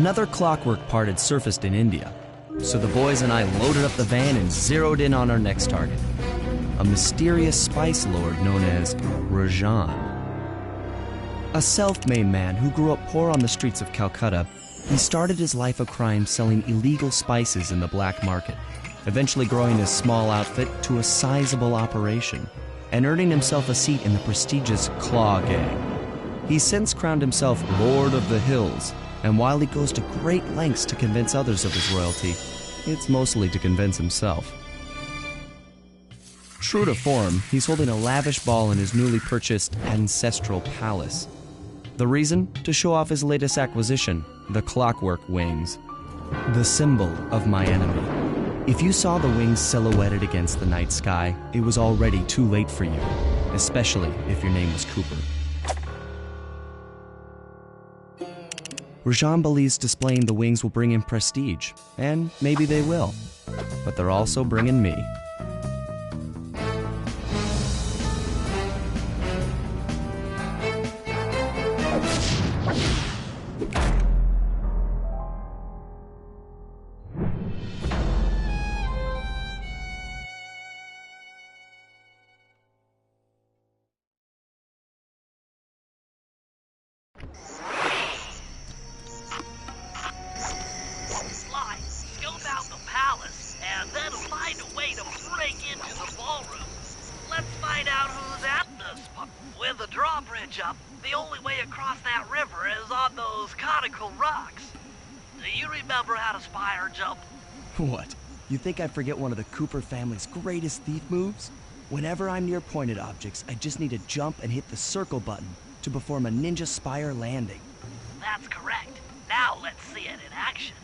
Another clockwork part had surfaced in India, so the boys and I loaded up the van and zeroed in on our next target, a mysterious spice lord known as Rajan. A self-made man who grew up poor on the streets of Calcutta, he started his life of crime selling illegal spices in the black market, eventually growing his small outfit to a sizable operation and earning himself a seat in the prestigious Claw Gang. He's since crowned himself Lord of the Hills, and while he goes to great lengths to convince others of his royalty, it's mostly to convince himself. True to form, he's holding a lavish ball in his newly purchased ancestral palace. The reason? To show off his latest acquisition, the Clockwork Wings, the symbol of my enemy. If you saw the wings silhouetted against the night sky, it was already too late for you, especially if your name was Cooper. Rajan believes displaying the wings will bring him prestige, and maybe they will, but they're also bringing me. With the drawbridge up, the only way across that river is on those conical rocks. Do you remember how to spire jump? What? You think I forget one of the Cooper family's greatest thief moves? Whenever I'm near pointed objects, I just need to jump and hit the circle button to perform a ninja spire landing. That's correct. Now let's see it in action.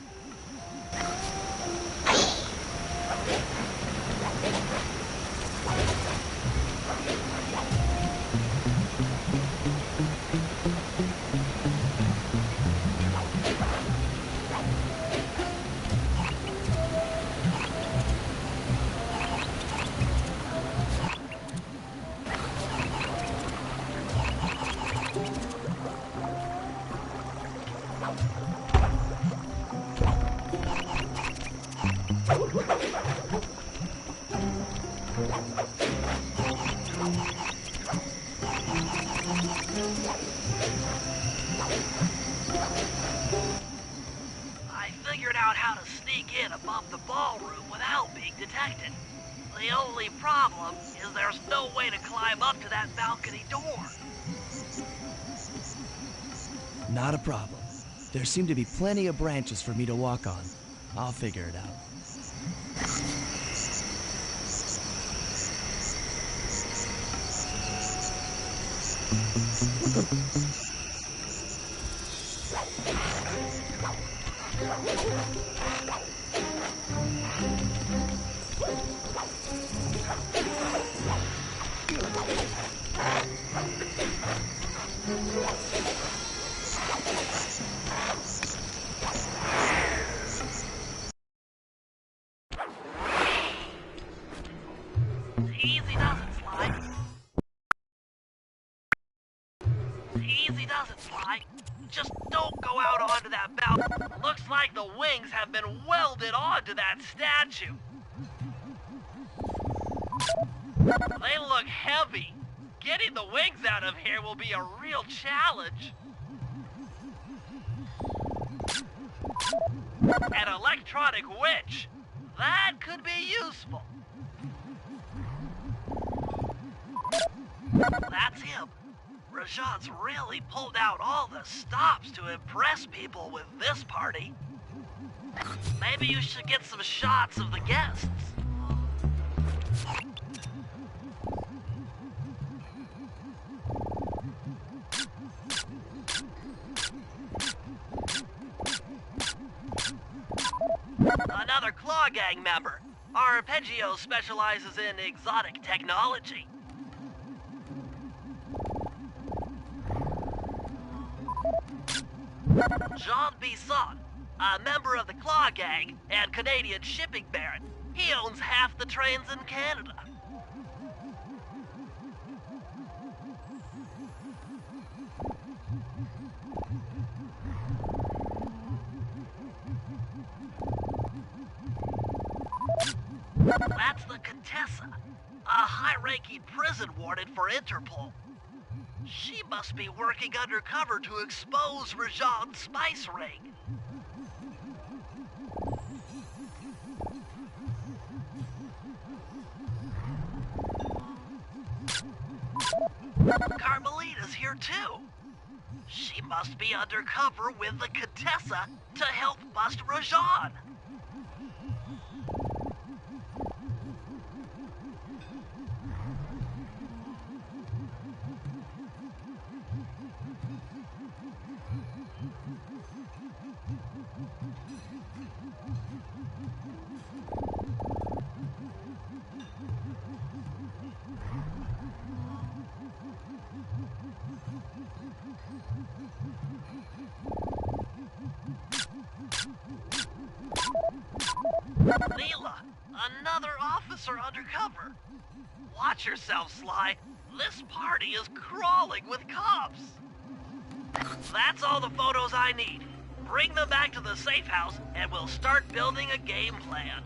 I figured out how to sneak in above the ballroom without being detected. The only problem is there's no way to climb up to that balcony door. Not a problem. There seem to be plenty of branches for me to walk on. I'll figure it out. Easy does it, Sly. Easy does it, Sly. Just don't go out onto that balcony. Looks like the wings have been welded onto that statue. They look heavy. Getting the wings out of here will be a real challenge. An electronic winch. That could be useful. That's him. Rajan's really pulled out all the stops to impress people with this party. Maybe you should get some shots of the guests. Another Claw Gang member. Arpeggio specializes in exotic technology. Jean Bisson, a member of the Claw Gang and Canadian shipping baron. He owns half the trains in Canada. Contessa, a high-ranking prison warden for Interpol. She must be working undercover to expose Rajan's spice ring. Carmelita's here too. She must be undercover with the Contessa to help bust Rajan. Leela, another officer undercover. Watch yourself, Sly. This party is crawling with cops. That's all the photos I need. Bring them back to the safe house and we'll start building a game plan.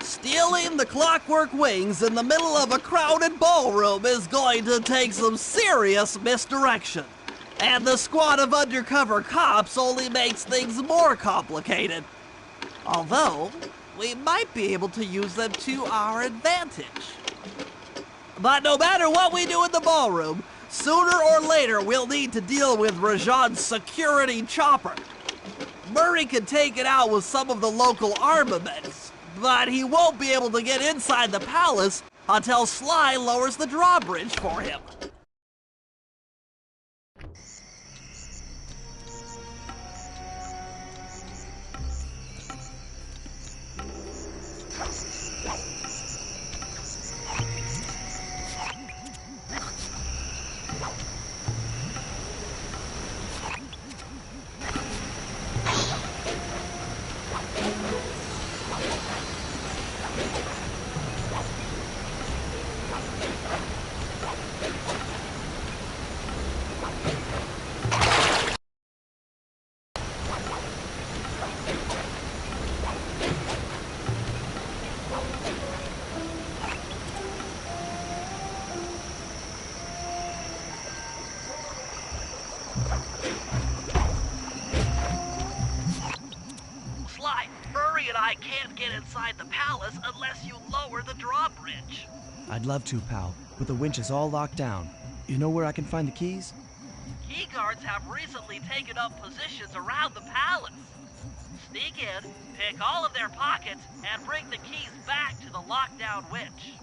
Stealing the Clockwork Wings in the middle of a crowded ballroom is going to take some serious misdirection. And the squad of undercover cops only makes things more complicated. Although, we might be able to use them to our advantage. But no matter what we do in the ballroom, sooner or later we'll need to deal with Rajan's security chopper. Murray can take it out with some of the local armaments, but he won't be able to get inside the palace until Sly lowers the drawbridge for him. I can't get inside the palace unless you lower the drawbridge. I'd love to, pal, but the winch is all locked down. You know where I can find the keys? Key guards have recently taken up positions around the palace. Sneak in, pick all of their pockets, and bring the keys back to the lockdown winch.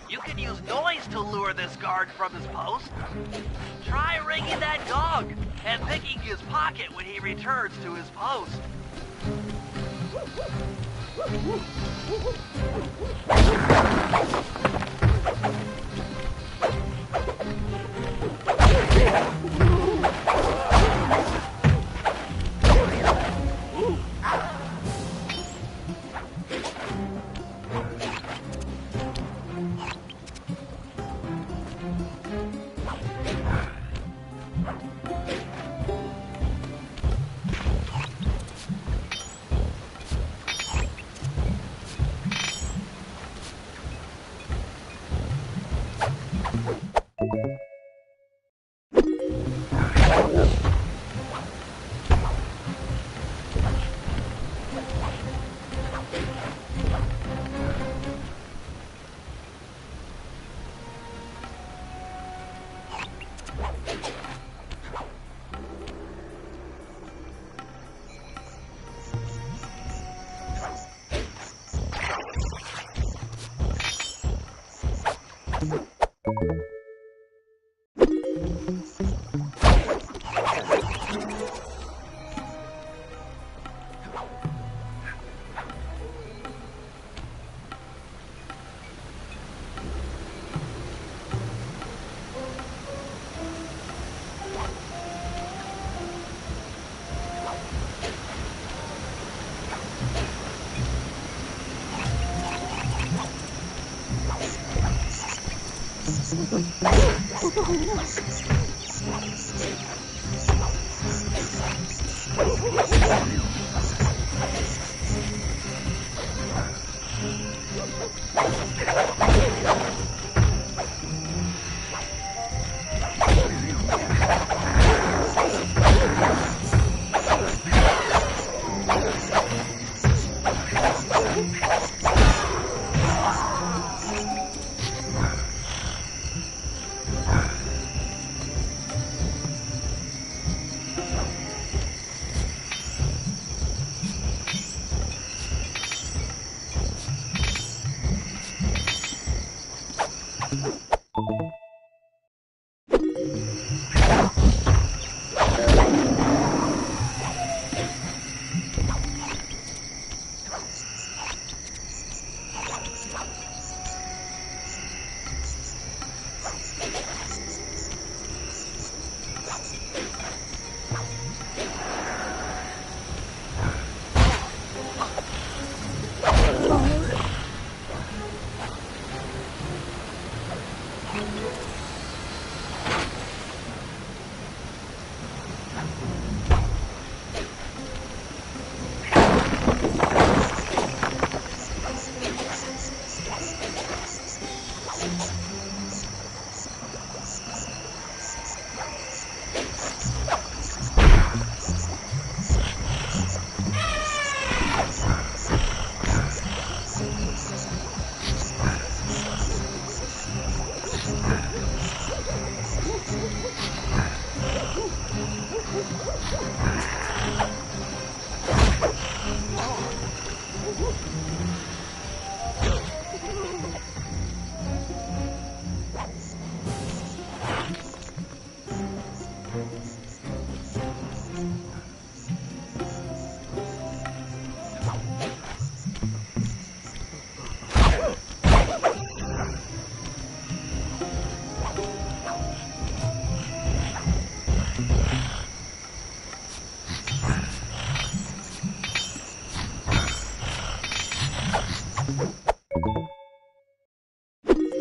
You can use noise to lure this guard from his post. Try ringing that gong and picking his pocket when he returns to his post.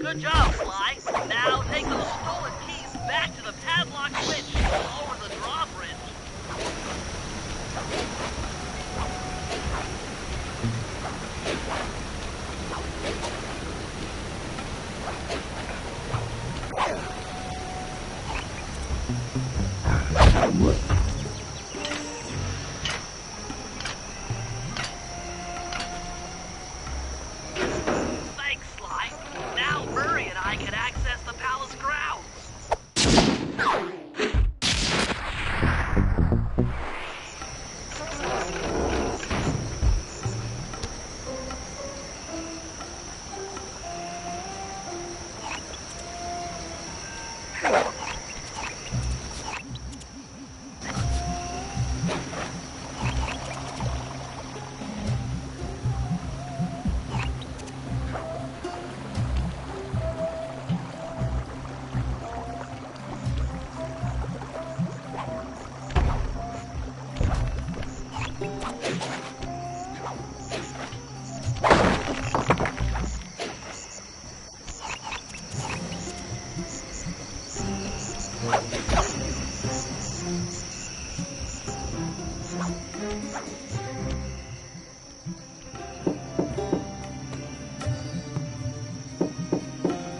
Good job, Sly. Now take those stolen keys back to the padlock switch over the drawbridge. Thanks, Sly. Now Murray and I can access the palace grounds.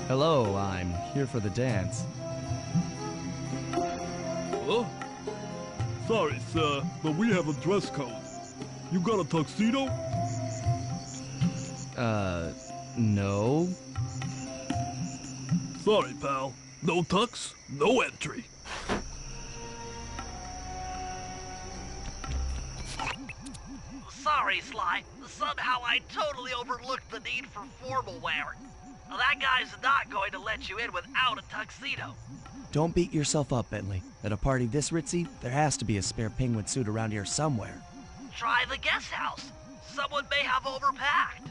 Hello, I'm here for the dance. Huh? Sorry, sir, but we have a dress code. You got a tuxedo? No. Sorry, pal. No tux, no entry. Sorry, Sly. Somehow I totally overlooked the need for formal wear. That guy's not going to let you in without a tuxedo. Don't beat yourself up, Bentley. At a party this ritzy, there has to be a spare penguin suit around here somewhere. Try the guest house. Someone may have overpacked.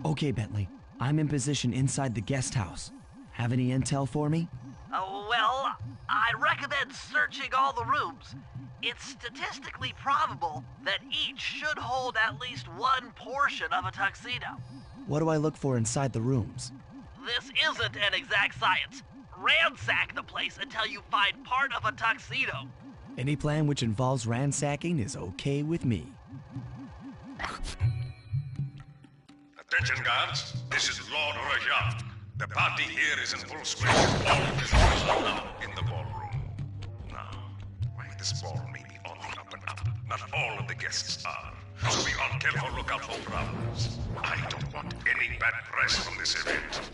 Okay, Bentley. I'm in position inside the guest house. Have any intel for me? Well, I'd recommend searching all the rooms. It's statistically probable that each should hold at least one portion of a tuxedo. What do I look for inside the rooms? This isn't an exact science. Ransack the place until you find part of a tuxedo. Any plan which involves ransacking is okay with me. Attention, guards. This is Lord Rajan. The party here is in full swing. All visitors are now in the ballroom. Now, this ball may be on the up and up. Not all of the guests are. So be on careful lookout for problems. I don't want any bad press from this event.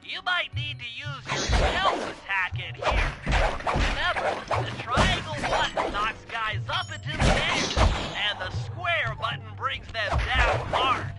You might need to use your stealth attack in here. Remember, the triangle button knocks guys up into the air, and the square button brings them down hard.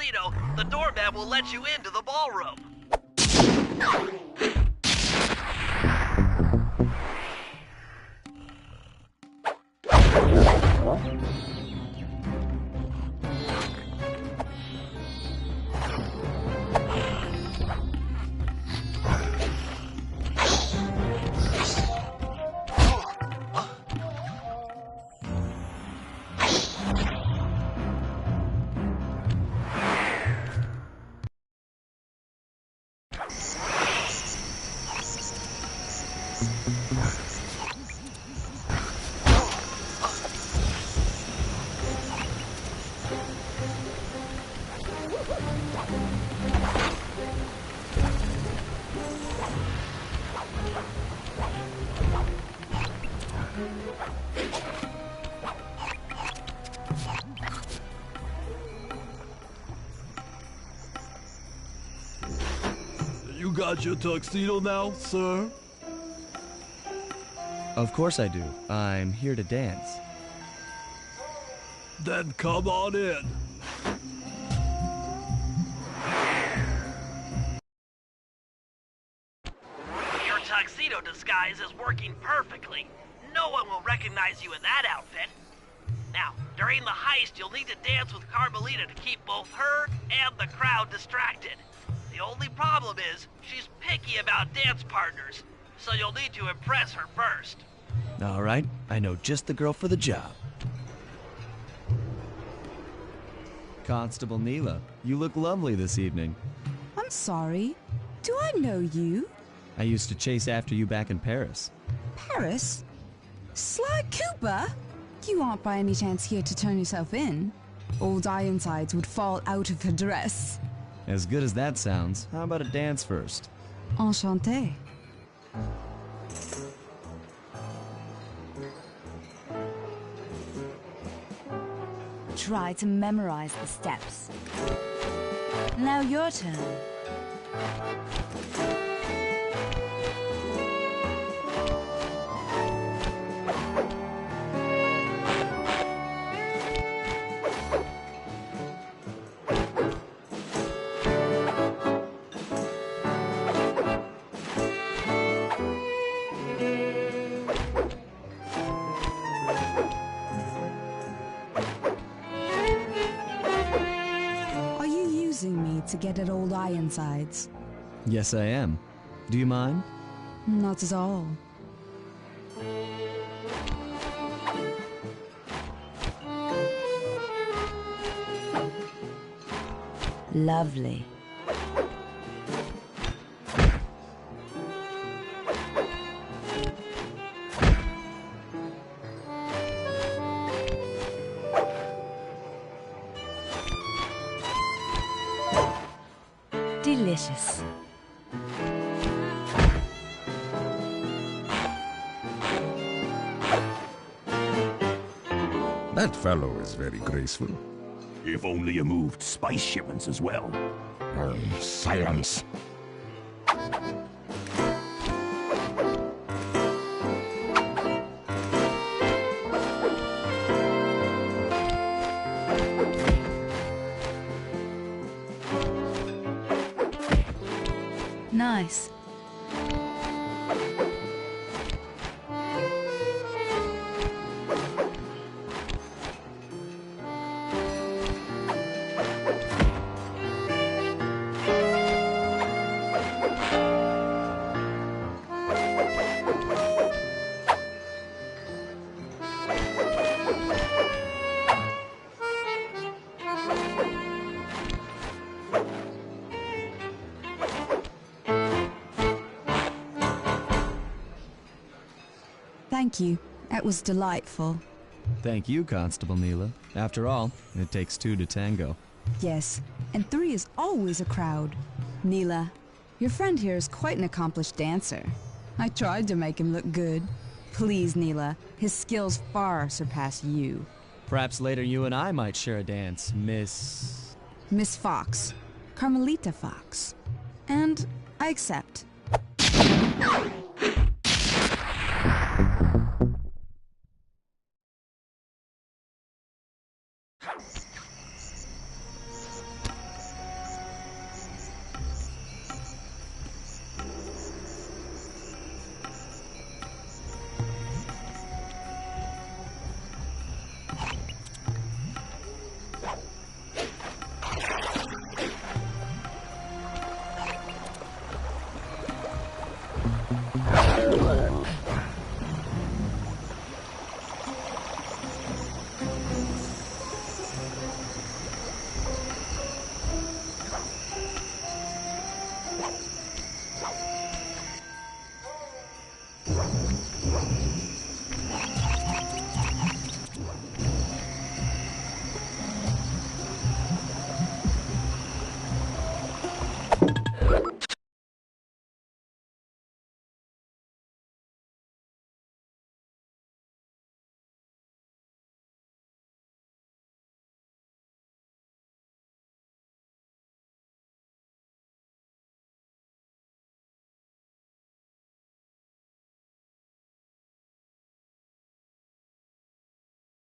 Tuxedo, the doorman will let you into the ballroom. You got your tuxedo now, sir? Of course I do. I'm here to dance. Then come on in. Your tuxedo disguise is working perfectly. No one will recognize you in that outfit. Now, during the heist, you'll need to dance with Carmelita to keep both her and the crowd distracted. The only problem is, she's picky about dance partners, so you'll need to impress her first. All right, I know just the girl for the job. Constable Neela, you look lovely this evening. I'm sorry. Do I know you? I used to chase after you back in Paris. Paris? Sly Cooper? You aren't by any chance here to turn yourself in? Old Ironsides would fall out of her dress. As good as that sounds, how about a dance first? Enchanté. Try to memorize the steps. Now your turn. To get at old Ironsides. Yes, I am. Do you mind? Not at all. Lovely. Delicious. That fellow is very graceful. If only you moved spice shipments as well. Silence. Nice. Thank you. That was delightful. Thank you, Constable Neela. After all, it takes two to tango. Yes, and three is always a crowd. Neela, your friend here is quite an accomplished dancer. I tried to make him look good. Please, Neela, his skills far surpass you. Perhaps later you and I might share a dance, Miss... Miss Fox. Carmelita Fox. And I accept.